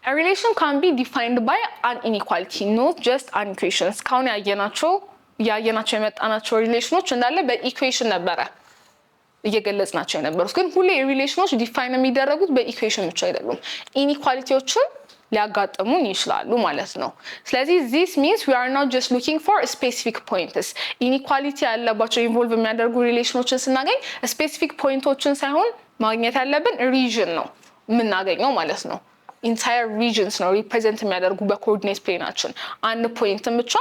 A relation can be defined by an inequality, not just an equation. እስካሁን ያየናቸው የመጣናቸው ሪሌሽኖች እንዳለ በኢኩዌሽን ነበረ እየገለጽናቸው የነበሩት። ግን ሁሌ ሪሌሽኖች ዲፋይን የሚደረጉት በኢኩዌሽን ብቻ አይደሉም። ኢኒኳሊቲዎችን ሊያጋጥሙን ይችላሉ ማለት ነው። ስለዚህ this means we are not just looking for specific points. ኢኒኳሊቲ ያለባቸው ኢንቮልቭ የሚያደርጉ ሪሌሽኖችን ስናገኝ ስፔሲፊክ ፖይንቶችን ሳይሆን ማግኘት ያለብን ሪጅን ነው የምናገኘው ማለት ነው። ኢንታየር ሪጅንስ ነው ሪፕሬዘንት የሚያደርጉ በኮኦርዲኔት ፕሌናችን አንድ ፖይንትን ብቻ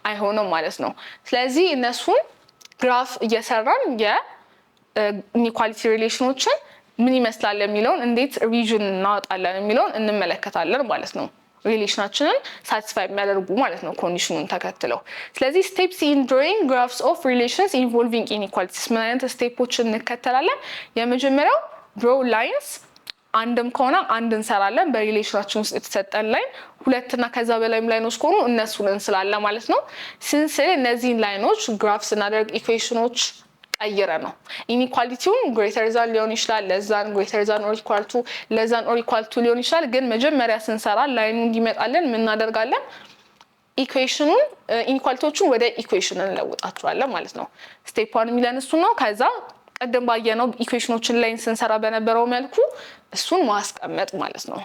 አይሆንም ማለት ነው። ስለዚህ እነሱን ግራፍ እየሰራን የኢኒኳሊቲ ሪሌሽኖችን ምን ይመስላል የሚለውን እንዴት ሪጅን እናወጣለን የሚለውን እንመለከታለን ማለት ነው። ሪሌሽናችንን ሳቲስፋይ የሚያደርጉ ማለት ነው ኮንዲሽኑን ተከትለው። ስለዚህ ስቴፕስ ኢን ድሮዊንግ ግራፍስ ኦፍ ሪሌሽንስ ኢንቮልቪንግ ኢኒኳሊቲስ ምን አይነት ስቴፖችን እንከተላለን? የመጀመሪያው ድሮ ላይንስ፣ አንድም ከሆነ አንድ እንሰራለን በሪሌሽናችን ውስጥ የተሰጠን ላይን፣ ሁለትና ከዛ በላይም ላይኖች ከሆኑ እነሱን እንስላለን ማለት ነው። ስንስል እነዚህን ላይኖች ግራፍ ስናደርግ ኢኩዌሽኖች ቀይረ ነው። ኢኒኳሊቲውን ግሬተር ዛን ሊሆን ይችላል፣ ለዛን ግሬተር ዛን ኦር ኢኳል ቱ፣ ለዛን ኦር ኢኳል ቱ ሊሆን ይችላል። ግን መጀመሪያ ስንሰራ ላይኑ እንዲመጣለን ምን እናደርጋለን? ኢኩዌሽኑን ኢኒኳሊቲዎቹን ወደ ኢኩዌሽን እንለውጣቸዋለን ማለት ነው። ስቴፕ 1 የሚለን እሱ ነው። ከዛ ቀደም ባየነው ኢኩዌሽኖችን ላይን ስንሰራ በነበረው መልኩ እሱን ማስቀመጥ ማለት ነው።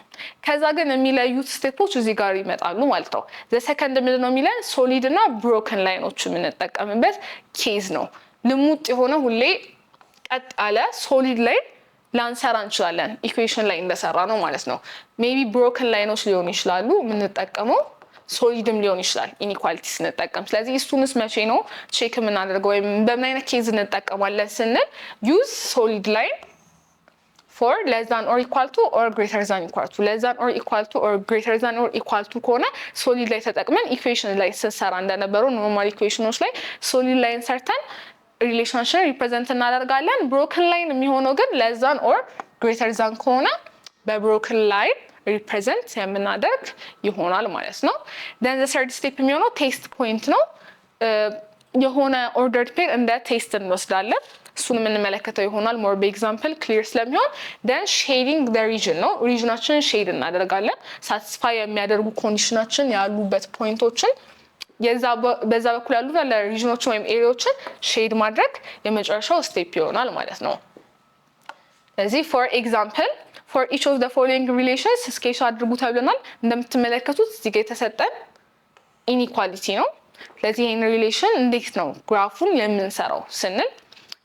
ከዛ ግን የሚለዩት ስቴፖች እዚህ ጋር ይመጣሉ ማለት ነው። ዘ ሰከንድ ምንድን ነው የሚለን? ሶሊድ እና ብሮከን ላይኖች የምንጠቀምበት ኬዝ ነው። ልሙጥ የሆነ ሁሌ ቀጥ ያለ ሶሊድ ላይ ላንሰራ እንችላለን ኢኩዌሽን ላይ እንደሰራ ነው ማለት ነው። ሜቢ ብሮከን ላይኖች ሊሆኑ ይችላሉ የምንጠቀመው፣ ሶሊድም ሊሆን ይችላል ኢኒኳሊቲ ስንጠቀም። ስለዚህ እሱንስ መቼ ነው ቼክ የምናደርገው ወይም በምን አይነት ኬዝ እንጠቀማለን ስንል ዩዝ ሶሊድ ላይን ፎር less than or equal to or greater than equal to less than or equal to or greater than or equal to ከሆነ ሶሊድ ላይ ተጠቅመን ኢኩዌሽን ላይ ስንሰራ እንደነበረው ኖርማል ኢኩዌሽኖች ላይ ሶሊድ ላይን ሰርተን ሪሌሽንሽን ሪፕሬዘንት እናደርጋለን። ብሮከን ላይን የሚሆነው ግን less than or greater than ከሆነ በብሮከን ላይን ሪፕሬዘንት የምናደርግ ይሆናል ማለት ነው። then the third step የሚሆነው ቴስት ፖይንት ነው። የሆነ ኦርደርድ ፔር እንደ ቴስት እንወስዳለን። እሱን የምንመለከተው ይሆናል ሞር በኤግዛምፕል ክሊር ስለሚሆን። then shading the region ነው። ሪጅናችንን ሼድ እናደርጋለን። ሳቲስፋይ የሚያደርጉ ኮንዲሽናችን ያሉበት ፖይንቶችን በዛ በኩል ያሉ ሪጅኖችን ወይም ኤሪያዎችን ሼድ ማድረግ የመጨረሻው ስቴፕ ይሆናል ማለት ነው። ስለዚህ ፎር ኤግዛምፕል ፎር ኢች ኦፍ ዘ ፎሎዊንግ ሪሌሽንስ ስኬች አድርጉ ተብለናል። እንደምትመለከቱት እዚህ ጋር የተሰጠን ኢኒኳሊቲ ነው። ስለዚህ ይህን ሪሌሽን እንዴት ነው ግራፉን የምንሰራው ስንል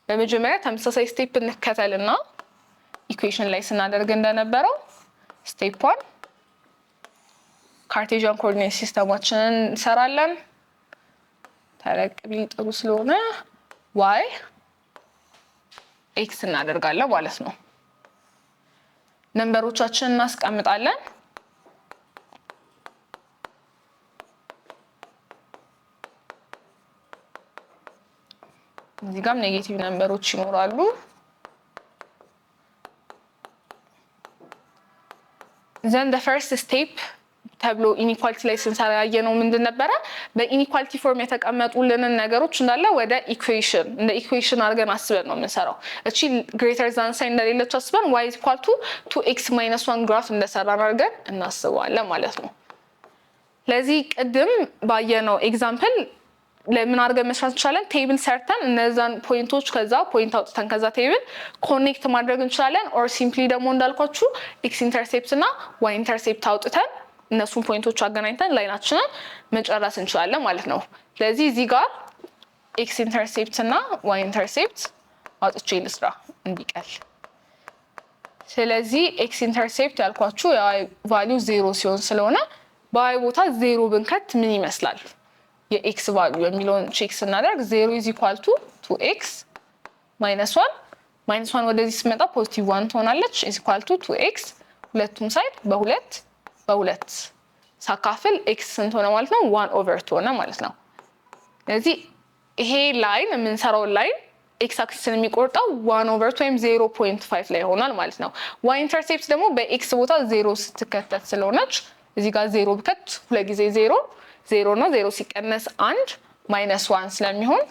በመጀመሪያ ተመሳሳይ ስቴፕ እንከተልና ኢኩዌሽን ላይ ስናደርግ እንደነበረው ስቴፕ 1 ካርቴዥያን ኮኦርዲኔት ሲስተማችንን እንሰራለን። ተረቅ ቢል ጥሩ ስለሆነ ዋይ ኤክስ እናደርጋለን ማለት ነው። ነምበሮቻችንን እናስቀምጣለን። እዚህ ጋርም ኔጌቲቭ ነምበሮች ይኖራሉ። then the first step ተብሎ ኢኒኳሊቲ ላይ ስንሰራ ያየነው ምንድን ነበረ? በኢኒኳሊቲ ፎርም የተቀመጡልንን ነገሮች እንዳለ ወደ ኢኩዌሽን እንደ ኢኩዌሽን አድርገን አስበን ነው የምንሰራው። እቺ ግሬተር ዛን ሳይን እንደሌለች አስበን y = 2x - 1 ግራፍ እንደሰራን አድርገን እናስበዋለን ማለት ነው። ለዚህ ቅድም ባየነው ኤግዛምፕል ለምን አድርገን መስራት እንችላለን? ቴብል ሰርተን እነዛን ፖይንቶች ከዛ ፖይንት አውጥተን ከዛ ቴብል ኮኔክት ማድረግ እንችላለን። ኦር ሲምፕሊ ደግሞ እንዳልኳችሁ ኤክስ ኢንተርሴፕት እና ዋይ ኢንተርሴፕት አውጥተን እነሱን ፖይንቶች አገናኝተን ላይናችንን መጨረስ እንችላለን ማለት ነው። ስለዚህ እዚህ ጋር ኤክስ ኢንተርሴፕት እና ዋይ ኢንተርሴፕት አውጥቼ ልስራ እንዲቀል። ስለዚህ ኤክስ ኢንተርሴፕት ያልኳችሁ የዋይ ቫልዩ 0 ሲሆን ስለሆነ በዋይ ቦታ 0 ብንከት ምን ይመስላል የኤክስ ቫልዩ የሚለውን ቼክ ስናደርግ 0 = 2x - 1 -1 ወደዚህ ስመጣ ፖዚቲቭ 1 ትሆናለች = 2x ሁለቱም ሳይድ በሁለት ሳካፍል ኤክስ ስንት ሆነ ማለት ነው? 1/2 ሆነ ማለት ነው። ስለዚህ ይሄ ላይን የምንሰራው ላይን ኤክስ አክሲስን የሚቆርጠው 1/2 ወይም 0.5 ላይ ይሆናል ማለት ነው። ዋይ ኢንተርሴፕት ደግሞ በኤክስ ቦታ 0 ስትከተት ስለሆነች እዚህ ጋር 0 ብከት ሁለት ጊዜ 0 ነው። 0 ሲቀነስ 1 -1 ስለሚሆን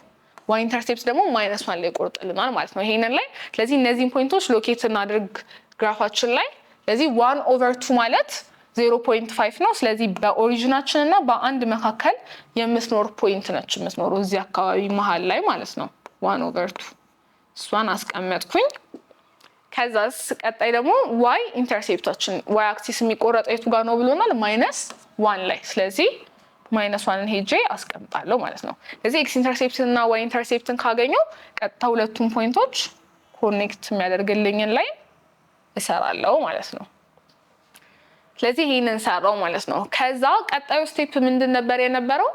ዋይ ኢንተርሴፕት ደግሞ -1 ላይ ይቆርጥልናል ማለት ነው ይሄንን ላይ። ስለዚህ እነዚህን ፖይንቶች ሎኬት እናድርግ ግራፋችን ላይ። ስለዚህ 1/2 ማለት 0.5 ነው። ስለዚህ በኦሪጂናችን እና በአንድ መካከል የምትኖር ፖይንት ነች የምትኖረው እዚህ አካባቢ መሃል ላይ ማለት ነው 1/2 እሷን አስቀመጥኩኝ። ከዛስ ቀጣይ ደግሞ y ኢንተርሴፕታችን y አክሲስ የሚቆረጠው የቱ ጋር ነው ብሎናል -1 ላይ። ስለዚህ -1ን ሄጄ አስቀምጣለሁ ማለት ነው። ስለዚህ x ኢንተርሴፕት እና y ኢንተርሴፕትን ካገኘው ቀጥታ ሁለቱም ፖይንቶች ኮኔክት የሚያደርግልኝን ላይ እሰራለሁ ማለት ነው። ስለዚህ ይሄንን ሰራው ማለት ነው። ከዛ ቀጣዩ ስቴፕ ምንድን ነበር የነበረው?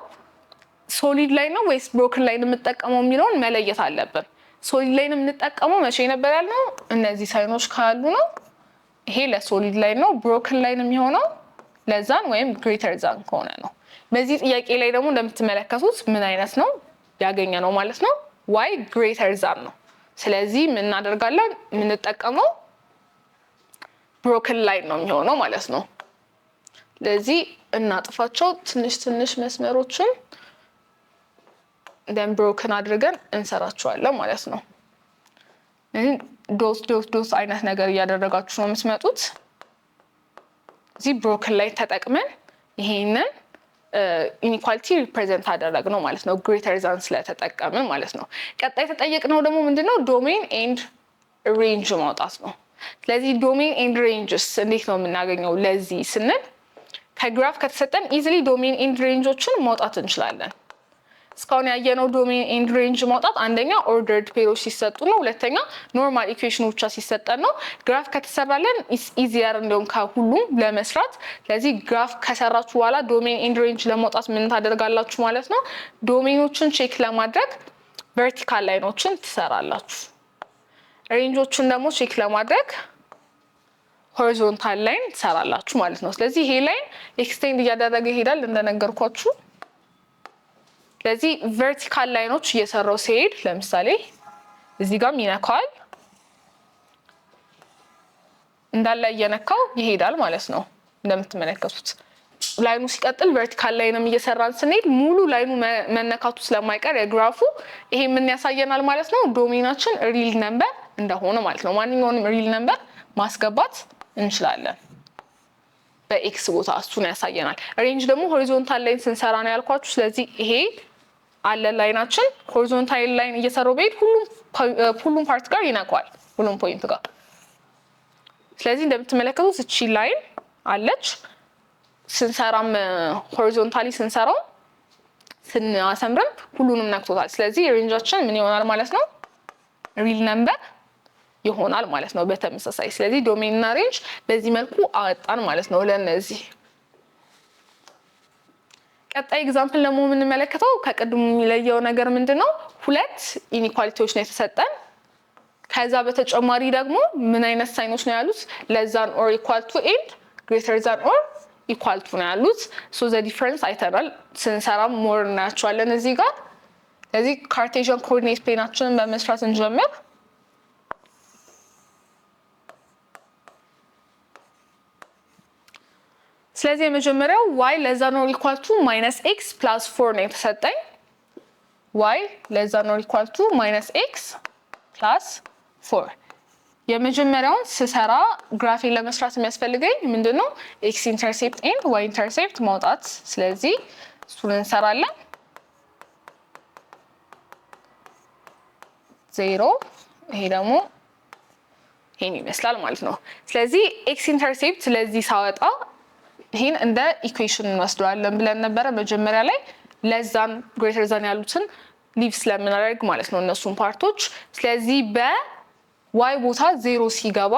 ሶሊድ ላይ ነው ወይስ ብሮክን ላይ ነው የምጠቀመው የሚለውን መለየት አለብን። ሶሊድ ላይ ነው የምንጠቀመው መቼ ነበር ያልነው? እነዚህ ሳይኖች ካሉ ነው። ይሄ ለሶሊድ ላይ ነው። ብሮክን ላይ ነው የሚሆነው ለዛን ወይም ግሬተር ዛን ከሆነ ነው። በዚህ ጥያቄ ላይ ደግሞ እንደምትመለከቱት ምን አይነት ነው ያገኘ ነው ማለት ነው? y ግሬተር ዛን ነው። ስለዚህ ምን እናደርጋለን? የምንጠቀመው ብሮክን ላይን ነው የሚሆነው ማለት ነው። ስለዚህ እናጥፋቸው ትንሽ መስመሮችን then ብሮክን አድርገን እንሰራቸዋለን ማለት ነው። ዶት አይነት ነገር እያደረጋችሁ ነው የምትመጡት። እዚህ ብሮክን ላይ ተጠቅመን ይሄንን ኢኒኳሊቲ ሪፕሬዘንት አደረግነው ማለት ነው፣ ግሬተር ዛን ስለተጠቀምን ማለት ነው። ቀጣይ ተጠየቅነው ደግሞ ምንድነው? ዶሜን ኤንድ ሬንጅ ማውጣት ነው። ስለዚህ ዶሜን ኤንድ ሬንጅስ እንዴት ነው የምናገኘው? ለዚህ ስንል ከግራፍ ከተሰጠን ኢዚሊ ዶሜን ኤንድ ሬንጆችን ማውጣት እንችላለን። እስካሁን ያየነው ዶሜን ኤንድ ሬንጅ ማውጣት አንደኛ ኦርደርድ ፔሮች ሲሰጡ ነው፣ ሁለተኛ ኖርማል ኢኩዌሽን ብቻ ሲሰጠን ነው። ግራፍ ከተሰራለን ኢዚየር እንደውም ከሁሉም ለመስራት። ስለዚህ ግራፍ ከሰራችሁ በኋላ ዶሜን ኤንድ ሬንጅ ለማውጣት ምን ታደርጋላችሁ ማለት ነው? ዶሜኖችን ቼክ ለማድረግ ቨርቲካል ላይኖችን ትሰራላችሁ። ሬንጆችን ደግሞ ቼክ ለማድረግ ሆሪዞንታል ላይን ትሰራላችሁ ማለት ነው። ስለዚህ ይሄ ላይን ኤክስቴንድ እያደረገ ይሄዳል እንደነገርኳችሁ። ስለዚህ ቨርቲካል ላይኖች እየሰራው ሲሄድ ለምሳሌ እዚህ ጋርም ይነካዋል፣ እንዳለ እየነካው ይሄዳል ማለት ነው። እንደምትመለከቱት ላይኑ ሲቀጥል ቨርቲካል ላይንም እየሰራን ስንሄድ ሙሉ ላይኑ መነካቱ ስለማይቀር የግራፉ ይሄ ምን ያሳየናል ማለት ነው? ዶሜናችን ሪል ነምበር እንደሆነ ማለት ነው። ማንኛውንም ሪል ነምበር ማስገባት እንችላለን በኤክስ ቦታ፣ እሱን ያሳየናል። ሬንጅ ደግሞ ሆሪዞንታል ላይን ስንሰራ ነው ያልኳችሁ። ስለዚህ ይሄ አለ ላይናችን ሆሪዞንታል ላይን እየሰራው በሄድ ሁሉም ፓርት ጋር ይነካዋል፣ ሁሉም ፖይንት ጋር። ስለዚህ እንደምትመለከቱት እቺ ላይን አለች። ስንሰራም ሆሪዞንታሊ ስንሰራው ስናሰምርም ሁሉንም ነክቶታል። ስለዚህ ሬንጃችን ምን ይሆናል ማለት ነው? ሪል ነምበር ይሆናል ማለት ነው በተመሳሳይ። ስለዚህ ዶሜን እና ሬንጅ በዚህ መልኩ አወጣን ማለት ነው ለነዚህ። ቀጣይ ኤግዛምፕል ደግሞ የምንመለከተው ከቅድሙ የሚለየው ነገር ምንድነው? ሁለት ኢኒኳሊቲዎች ነው የተሰጠን። ከዛ በተጨማሪ ደግሞ ምን አይነት ሳይኖች ነው ያሉት? ለዛን ኦር ኢኳል ቱ ኤንድ ግሬተር ዛን ኦር ኢኳል ቱ ነው ያሉት። ሶ ዘ ዲፈረንስ አይተናል፣ ስንሰራም ሞር እናያቸዋለን እዚህ ጋር። ስለዚህ ካርቴዥን ኮኦርዲኔት ፕሌናችንን በመስራት እንጀምር። ስለዚህ የመጀመሪያው y ለዛን ኦር ኢኳል ቱ -x + 4 ነው የተሰጠኝ። y ለዛን ኦር ኢኳል ቱ -x + 4 የመጀመሪያውን ስሰራ ግራፌን ለመስራት የሚያስፈልገኝ ምንድነው? x ኢንተርሴፕት ኤንድ y ኢንተርሴፕት ማውጣት። ስለዚህ እሱን እንሰራለን። 0 ይሄ ደግሞ ይሄን ይመስላል ማለት ነው። ስለዚህ x ኢንተርሴፕት ስለዚህ ሳወጣ ይሄን እንደ ኢኩዌሽን እንወስደዋለን ብለን ነበረ መጀመሪያ ላይ። ለዛን ግሬተር ዛን ያሉትን ሊቭ ስለምናደርግ ማለት ነው እነሱን ፓርቶች። ስለዚህ በy ቦታ 0 ሲገባ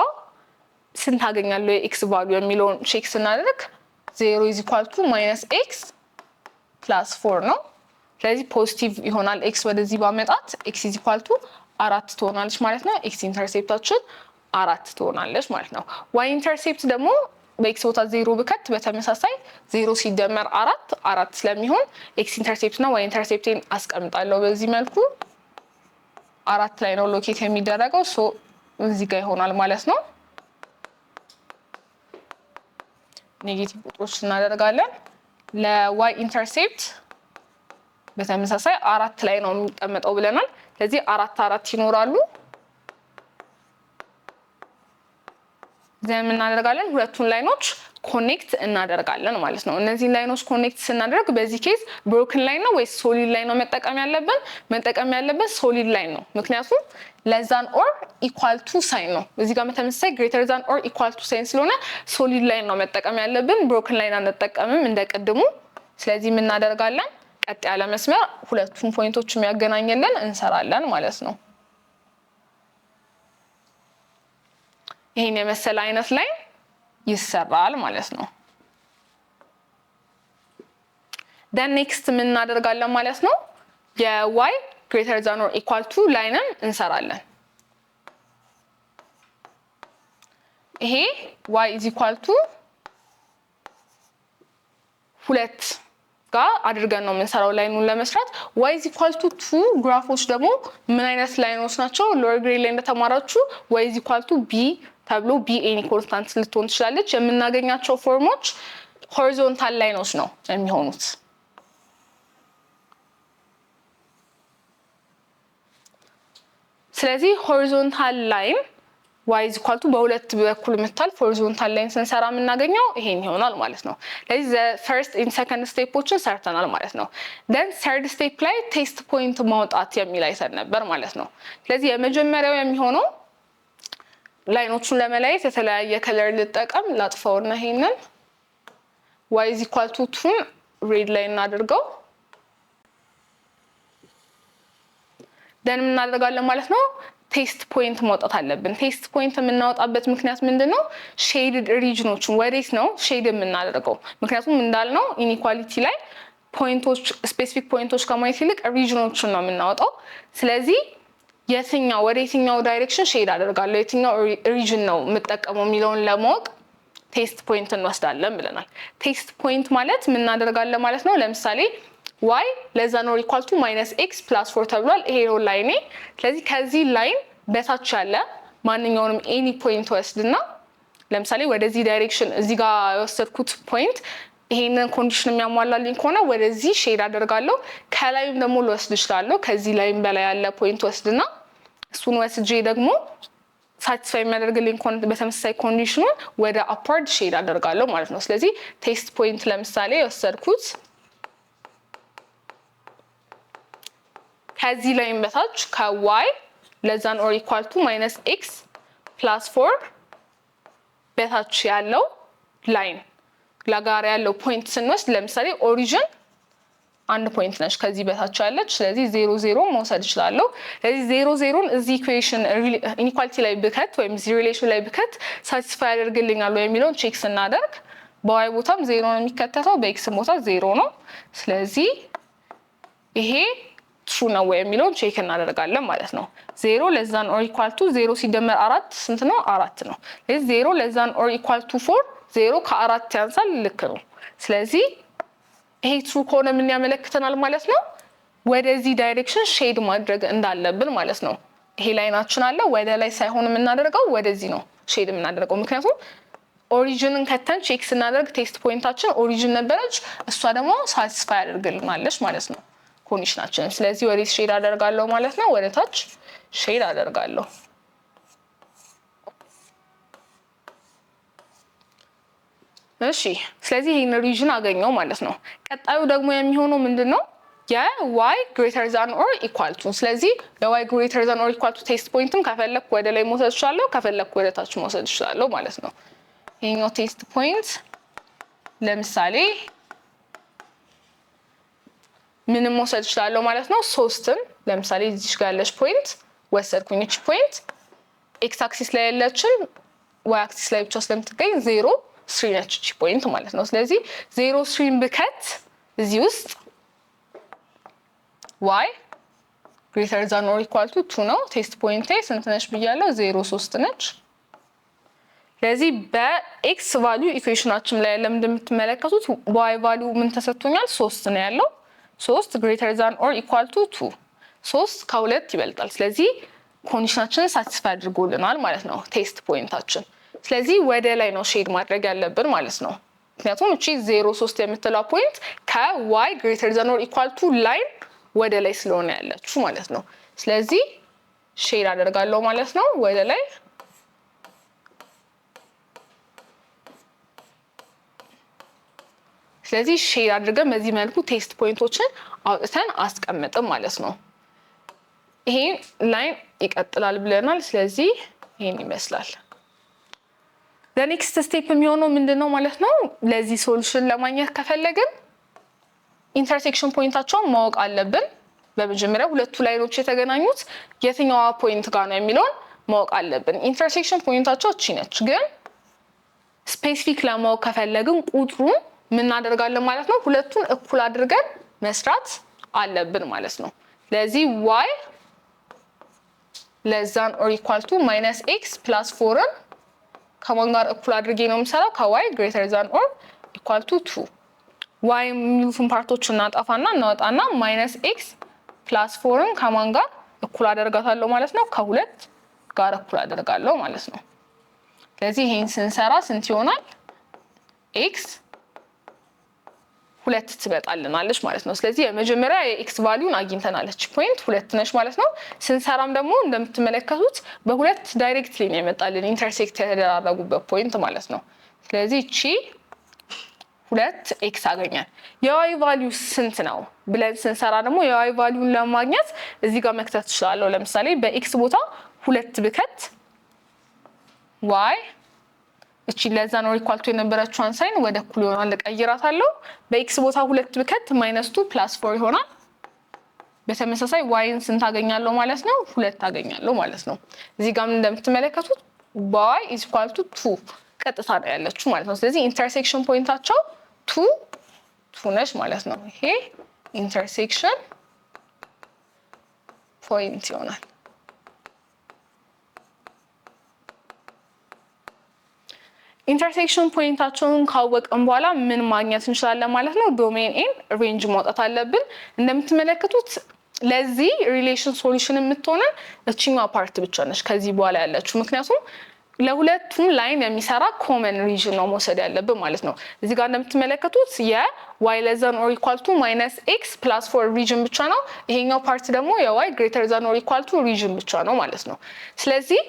ስንት አገኛለሁ የኤክስ ቫልዩ የሚለውን ቼክ ስናደርግ 0 = -x + 4 ነው። ስለዚህ ፖዚቲቭ ይሆናል። ኤክስ ወደዚህ ባመጣት x = 4 ትሆናለች ማለት ነው። ኤክስ ኢንተርሴፕታችን 4 ትሆናለች ማለት ነው። y ኢንተርሴፕት ደግሞ በኤክስ ቦታ 0 ብከት በተመሳሳይ 0 ሲደመር 4 ስለሚሆን ኤክስ ኢንተርሴፕት እና ዋይ ኢንተርሴፕትን አስቀምጣለሁ በዚህ መልኩ። 4 ላይ ነው ሎኬት የሚደረገው፣ ሶ እዚህ ጋር ይሆናል ማለት ነው። ኔጌቲቭ ቁጥሮች እናደርጋለን። ለዋይ ኢንተርሴፕት በተመሳሳይ 4 ላይ ነው የሚቀመጠው ብለናል። ስለዚህ 4 ይኖራሉ። ዘን እናደርጋለን ሁለቱን ላይኖች ኮኔክት እናደርጋለን ማለት ነው። እነዚህ ላይኖች ኮኔክት ስናደርግ በዚህ ኬዝ ብሮክን ላይን ነው ወይስ ሶሊድ ላይን ነው መጠቀም ያለብን ሶሊድ ላይን ነው። ምክንያቱም ለዛን ኦር ኢኳል ቱ ሳይን ነው። እዚህ ጋር ተመሳሳይ ግሬተር ዛን ኦር ኢኳል ቱ ሳይን ስለሆነ ሶሊድ ላይን ነው መጠቀም ያለብን። ብሮክን ላይን አንጠቀምም እንደቀድሙ። ስለዚህ ምን እናደርጋለን? ቀጥ ያለ መስመር ሁለቱን ፖይንቶች የሚያገናኝልን እንሰራለን ማለት ነው። ይሄን የመሰለ አይነት ላይ ይሰራል ማለት ነው። then next ምን እናደርጋለን ማለት ነው? የy greater than or equal to ላይንን እንሰራለን። ይሄ y is equal to 2 ጋር አድርገን ነው የምንሰራው ላይኑን ለመስራት። y is equal to 2 ግራፎች ደግሞ ምን አይነት ላይኖች ናቸው? ሎወር ግሬድ ላይ እንደተማራችሁ y is equal to b ተብሎ b any ኮንስታንት ልትሆን ትችላለች። የምናገኛቸው ፎርሞች ሆሪዞንታል ላይኖች ነው የሚሆኑት። ስለዚህ ሆሪዞንታል ላይን y is equal to በሁለት በኩል የምታልፍ ሆሪዞንታል ላይን ስንሰራ የምናገኘው ይሄን ይሆናል ማለት ነው። ስለዚህ ፈርስት ኢን ሰከንድ ስቴፖችን ሰርተናል ማለት ነው። then third step ላይ ቴስት ፖይንት ማውጣት የሚል አይተን ነበር ማለት ነው። ስለዚህ የመጀመሪያው የሚሆነው ላይኖቹን ለመለየት የተለያየ ከለር ልጠቀም። ላጥፋውና ይሄንን y is equal to 2 ሬድ ላይ እናድርገው። then ምን እናደርጋለን ማለት ነው? ቴስት ፖይንት ማውጣት አለብን። ቴስት ፖይንት የምናወጣበት ምክንያት ምንድነው? ሼድድ ሪጅኖችን ወዴት ነው ሼድ የምናደርገው? ምክንያቱም እንዳልነው ኢኒኳሊቲ ላይ ፖይንቶች ስፔሲፊክ ፖይንቶች ከማየት ይልቅ ሪጅኖችን ነው የምናወጣው። ስለዚህ የትኛው ወደ የትኛው ዳይሬክሽን ሼድ አደርጋለሁ የትኛው ሪጅን ነው የምጠቀመው የሚለውን ለማወቅ ቴስት ፖይንት እንወስዳለን ብለናል። ቴስት ፖይንት ማለት ምን እናደርጋለን ማለት ነው? ለምሳሌ y less than or equal to minus x plus 4 ተብሏል። ይሄ ነው ላይኔ። ስለዚህ ከዚህ ላይን በታች ያለ ማንኛውንም ኤኒ ፖይንት ወስድና ለምሳሌ ወደዚህ ዳይሬክሽን እዚህ ጋር የወሰድኩት ፖይንት ይሄንን ኮንዲሽን የሚያሟላልኝ ከሆነ ወደዚህ ሼድ አደርጋለሁ። ከላይም ደግሞ ልወስድ እችላለሁ። ከዚህ ላይም በላይ ያለ ፖይንት ወስድና እሱን ወስጄ ደግሞ ሳቲስፋይ የሚያደርግልኝ በተመሳሳይ ኮንዲሽኑን ወደ አፕዋርድ ሼድ አደርጋለሁ ማለት ነው። ስለዚህ ቴስት ፖይንት ለምሳሌ የወሰድኩት ከዚህ ላይም በታች ከy less than or equal to minus x plus 4 በታች ያለው ላይን ለጋራ ያለው ፖይንት ስንወስድ ለምሳሌ ኦሪጂን አንድ ፖይንት ነች ከዚህ በታች ያለች። ስለዚህ 0 0 መውሰድ እችላለሁ። ስለዚህ 0 0ን እዚህ ኢኩዌሽን ኢኒኳሊቲ ላይ ብከት ወይም እዚህ ሪሌሽን ላይ ብከት ሳቲስፋይ ያደርግልኛል ወይ የሚለውን ቼክ ስናደርግ በy ቦታም 0 ነው የሚከተተው፣ በx ቦታ 0 ነው። ስለዚህ ይሄ ትሩ ነው ወይ የሚለውን ቼክ እናደርጋለን ማለት ነው። 0 less than or equal to 0 ሲደመር 4 ስንት ነው? 4 ነው። ስለዚህ 0 less than or equal to 4 0 ከ4 ያንሳል፣ ልክ ነው። ስለዚህ ይሄ ትሩ ከሆነ ምን ያመለክተናል ማለት ነው? ወደዚህ ዳይሬክሽን ሼድ ማድረግ እንዳለብን ማለት ነው። ይሄ ላይናችን አለ ወደ ላይ ሳይሆን የምናደርገው ወደዚህ ነው ሼድ የምናደርገው። ምክንያቱም ኦሪጂንን ከተን ቼክ ስናደርግ ቴስት ፖይንታችን ኦሪጂን ነበረች፣ እሷ ደግሞ ሳቲስፋይ ያደርግልናለች ማለት ነው ኮንዲሽናችን። ስለዚህ ወዴት ሼድ አደርጋለሁ ማለት ነው? ወደ ታች ሼድ አደርጋለሁ። እሺ ስለዚህ ይሄን ሪጅን አገኘው ማለት ነው። ቀጣዩ ደግሞ የሚሆነው ምንድነው? የy greater than or equal to። ስለዚህ የy greater than or equal to ቴስት ፖይንትም ከፈለኩ ወደ ላይ መውሰድ እችላለሁ፣ ከፈለኩ ወደ ታች መውሰድ እችላለሁ ማለት ነው። ይሄኛው ቴስት ፖይንት ለምሳሌ ምንም መውሰድ እችላለሁ ማለት ነው። 3ን ለምሳሌ እዚህ ጋር ያለች ፖይንት ወሰድኩኝ። እቺ ፖይንት ኤክስ አክሲስ ላይ ያለችን ዋይ አክሲስ ላይ ብቻ ስለምትገኝ 0 3 ነች እቺ ፖይንት ማለት ነው። ስለዚህ 0 3ን ብከት እዚህ ውስጥ y greater than or equal to 2 ነው። ቴስት ፖይንቴ ስንት ነች ብያለሁ? 0 3 ነች። ስለዚህ በኤክስ ቫልዩ ኢኩዌሽናችን ላይ ያለ እንደምትመለከቱት y ቫልዩ ምን ተሰጥቶኛል? 3 ነው ያለው። 3 greater than or equal to 2 3 ከ2 ይበልጣል። ስለዚህ ኮንዲሽናችንን ሳቲስፋይ አድርጎልናል ማለት ነው ቴስት ፖይንታችን። ስለዚህ ወደ ላይ ነው ሼድ ማድረግ ያለብን ማለት ነው። ምክንያቱም እቺ 0 3 የምትለው ፖይንት ከy greater than or equal to ላይን ወደ ላይ ስለሆነ ያለችው ማለት ነው። ስለዚህ ሼድ አደርጋለሁ ማለት ነው ወደ ላይ። ስለዚህ ሼድ አድርገን በዚህ መልኩ ቴስት ፖይንቶችን አውጥተን አስቀምጥም ማለት ነው። ይሄ ላይን ይቀጥላል ብለናል። ስለዚህ ይሄን ይመስላል። ኔክስት ስቴፕ የሚሆነው ምንድነው ማለት ነው? ለዚህ ሶሉሽን ለማግኘት ከፈለግን ኢንተርሴክሽን ፖይንታቸውን ማወቅ አለብን። በመጀመሪያ ሁለቱ ላይኖች የተገናኙት የትኛዋ ፖይንት ጋር ነው የሚለውን ማወቅ አለብን። ኢንተርሴክሽን ፖይንታቸው እቺ ነች። ግን ስፔሲፊክ ለማወቅ ከፈለግን ቁጥሩን ምን እናደርጋለን ማለት ነው? ሁለቱን እኩል አድርገን መስራት አለብን ማለት ነው። ስለዚህ y less than or equal to minus x plus 4 ከማን ጋር እኩል አድርጌ ነው የምሰራው? ከy greater than or equal to 2 y የሚሉትን ፓርቶች እናጠፋና እናወጣና minus x plus 4 ከማን ጋር እኩል አደርጋታለሁ ማለት ነው? ከሁለት ጋር እኩል አደርጋለሁ ማለት ነው። ስለዚህ ይሄን ስንሰራ ስንት ይሆናል? x 2 ትመጣልናለች ማለት ነው። ስለዚህ የመጀመሪያ የx ቫልዩን አግኝተናለች። ፖይንት 2 ነች ማለት ነው። ስንሰራም ደግሞ እንደምትመለከቱት በሁለት ዳይሬክትሊ ነው የመጣልን ኢንተርሴክት የተደራረጉበት ፖይንት ማለት ነው። ስለዚህ እቺ 2x አገኛል። የy ቫልዩ ስንት ነው ብለን ስንሰራ ደግሞ የy ቫልዩን ለማግኘት እዚህ ጋር መክተት እችላለሁ። ለምሳሌ በx ቦታ 2 ብከት y እቺ ለዛ ነው ኢኳል ቱ የነበረችውን ሳይን ወደ እኩል ይሆናል ቀይራታለሁ። በx ቦታ 2 ብከት -2 + 4 ይሆናል። በተመሳሳይ yን ስንት አገኛለሁ ማለት ነው? 2 አገኛለሁ ማለት ነው። እዚህ ጋር እንደምትመለከቱት y = 2 ቀጥታ ነው ያለችው ማለት ነው። ስለዚህ ኢንተርሴክሽን ፖይንታቸው 2 ነች ማለት ነው። ይሄ ኢንተርሴክሽን ፖይንት ይሆናል። ኢንተርሴክሽን ፖይንታቸውን ካወቅን በኋላ ምን ማግኘት እንችላለን ማለት ነው? ዶሜን ኤንድ ሬንጅ ማውጣት አለብን። እንደምትመለከቱት ለዚህ ሪሌሽን ሶሉሽን የምትሆነን እቺኛዋ ፓርት ብቻ ነች ከዚህ በኋላ ያለችው። ምክንያቱም ለሁለቱም ላይን የሚሰራ ኮመን ሪጅን ነው መውሰድ ያለብን ማለት ነው። እዚህ ጋር እንደምትመለከቱት የy less than or equal to -x + 4 ሪጅን ብቻ ነው። ይሄኛው ፓርት ደግሞ የy greater than or equal to ሪጅን ብቻ ነው ማለት ነው። ስለዚህ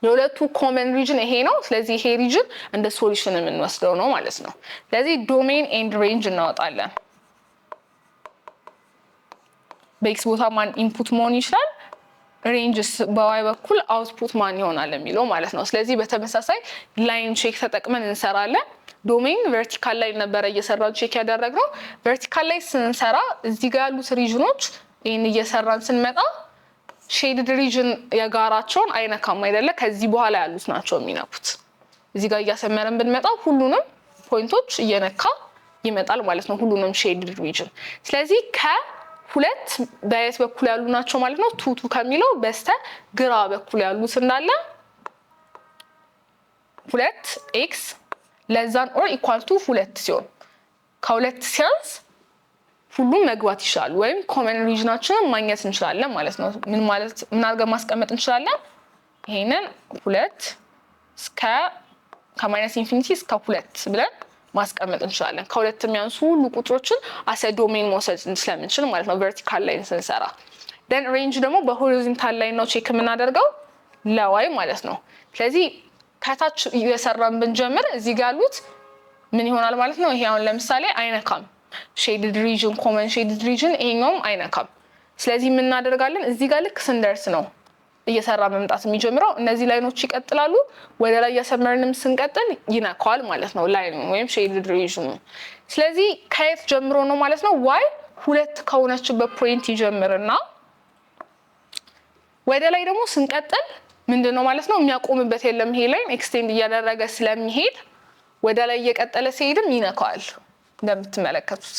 የሁለቱ ኮመን ሪጅን ይሄ ነው። ስለዚህ ይሄ ሪጅን እንደ ሶሉሽን የምንወስደው ነው ማለት ነው። ስለዚህ ዶሜን ኤንድ ሬንጅ እናወጣለን። በኤክስ ቦታ ማን ኢንፑት መሆን ይችላል? ሬንጅስ በዋይ በኩል አውትፑት ማን ይሆናል የሚለው ማለት ነው። ስለዚህ በተመሳሳይ ላይን ቼክ ተጠቅመን እንሰራለን። ዶሜን ቨርቲካል ላይ ነበረ እየሰራን ቼክ ያደረግነው። ቨርቲካል ላይ ስንሰራ እዚህ ጋር ያሉት ሪጅኖች ይሄን እየሰራን ስንመጣ ሼድድ ሪጅን የጋራቸውን አይነካም አይደለ? ከዚህ በኋላ ያሉት ናቸው የሚነኩት። እዚህ ጋር እያሰመረን ብንመጣ ሁሉንም ፖይንቶች እየነካ ይመጣል ማለት ነው፣ ሁሉንም ሼድድ ሪጅን። ስለዚህ ከሁለት በየት በኩል ያሉ ናቸው ማለት ነው? ቱቱ ከሚለው በስተ ግራ በኩል ያሉት እንዳለ 2x less than or equal to 2 ሲሆን ከሁለት ሲያንስ ሁሉም መግባት ይችላል ወይም ኮመን ሪጅናችንን ማግኘት እንችላለን ማለት ነው። ምን አድርገን ማስቀመጥ እንችላለን? ይሄንን 2 እስከ ከማይነስ ኢንፊኒቲ እስከ 2 ብለን ማስቀመጥ እንችላለን። ከሁለት የሚያንሱ ሁሉ ቁጥሮችን አሰ ዶሜን መውሰድ ስለምንችል ማለት ነው ቨርቲካል ላይን ስንሰራ። ደን ሬንጅ ደግሞ በሆሪዞንታል ላይን ነው ቼክ የምናደርገው ለዋይ ማለት ነው። ስለዚህ ከታች እየሰራን ብንጀምር እዚህ ጋር ያሉት ምን ይሆናል ማለት ነው? ይሄ አሁን ለምሳሌ አይነካም ሼድድ ሪጅን ኮመን ሼድድ ሪጅን ይሄኛውም አይነካም። ስለዚህ ምን እናደርጋለን? እዚህ ጋር ልክ ስንደርስ ነው እየሰራ መምጣት የሚጀምረው። እነዚህ ላይኖች ይቀጥላሉ። ወደ ላይ እያሰመርንም ስንቀጥል ይነካዋል ማለት ነው ላይኑ ወይም ሼድድ ሪጅኑ። ስለዚህ ከየት ጀምሮ ነው ማለት ነው? ዋይ 2 ከሆነችበት ፖይንት ይጀምርና ወደ ላይ ደግሞ ስንቀጥል ምንድነው ማለት ነው? የሚያቆምበት የለም። ይሄ ላይን ኤክስቴንድ እያደረገ ስለሚሄድ ወደ ላይ እየቀጠለ ሲሄድም ይነካዋል እንደምትመለከቱት።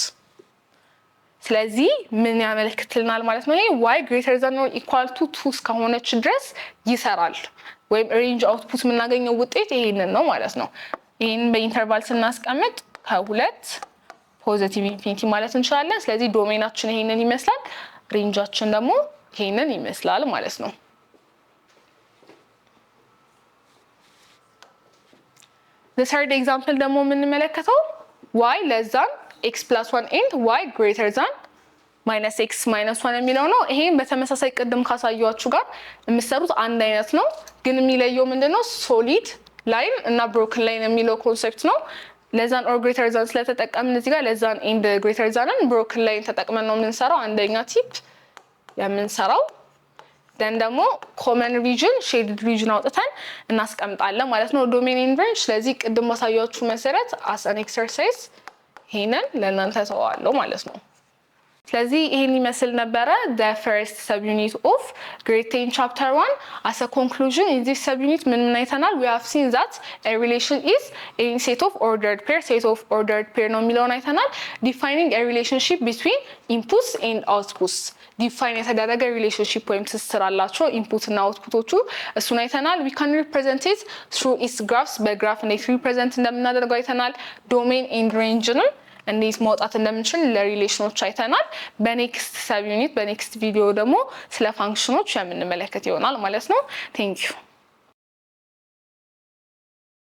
ስለዚህ ምን ያመለክትልናል ማለት ነው? ይሄ y greater than or equal to 2 እስከሆነች ድረስ ይሰራል ወይም ሬንጅ አውትፑት የምናገኘው ውጤት ይሄንን ነው ማለት ነው። ይሄን በኢንተርቫል ስናስቀምጥ ከ2 ፖዚቲቭ ኢንፊኒቲ ማለት እንችላለን። ስለዚህ ዶሜናችን ይሄንን ይመስላል፣ ሬንጃችን ደግሞ ይሄንን ይመስላል ማለት ነው። the third example ደግሞ የምንመለከተው y less than x plus 1 and y greater than minus x minus 1 የሚለው ነው። ይሄን በተመሳሳይ ቅድም ካሳያችሁ ጋር የምትሰሩት አንድ አይነት ነው፣ ግን የሚለየው ምንድነው? ሶሊድ ላይን እና ብሮከን ላይን የሚለው ኮንሴፕት ነው። ለዛን ኦር ግሬተር ዛን ስለተጠቀምን እዚህ ጋር ለዛን ኤንድ ግሬተር ዛንን ብሮክን ላይን ተጠቅመን ነው የምንሰራው አንደኛ ቲፕ የምንሰራው then ደግሞ ኮመን ሪጅን ሼድድ ሪጅን አውጥተን እናስቀምጣለን ማለት ነው ዶሜን ኤንድ ሬንጅ ስለዚህ ቅድም ማሳያችሁ መሰረት as an exercise ይሄንን ለእናንተ ተዋዋለሁ ማለት ነው ስለዚህ ይሄን ይመስል ነበረ the first subunit of grade 10 chapter 1 as a conclusion in this subunit ምን አይተናል we have seen that a relation is a set of ordered pair ነው የሚለውን አይተናል defining a relationship between inputs and outputs define የተደረገ relationship ወይም ትስስር አላቸው input እና outputዎቹ እሱን አይተናል we can represent it through its graphs በግራፍ እንዴት represent እንደምናደርገው አይተናል domain and range ነው እንዴት ማውጣት እንደምንችል ለሪሌሽኖች አይተናል በኔክስት ሰብ ዩኒት በኔክስት ቪዲዮ ደግሞ ስለ ፋንክሽኖች የምንመለከት ይሆናል ማለት ነው thank you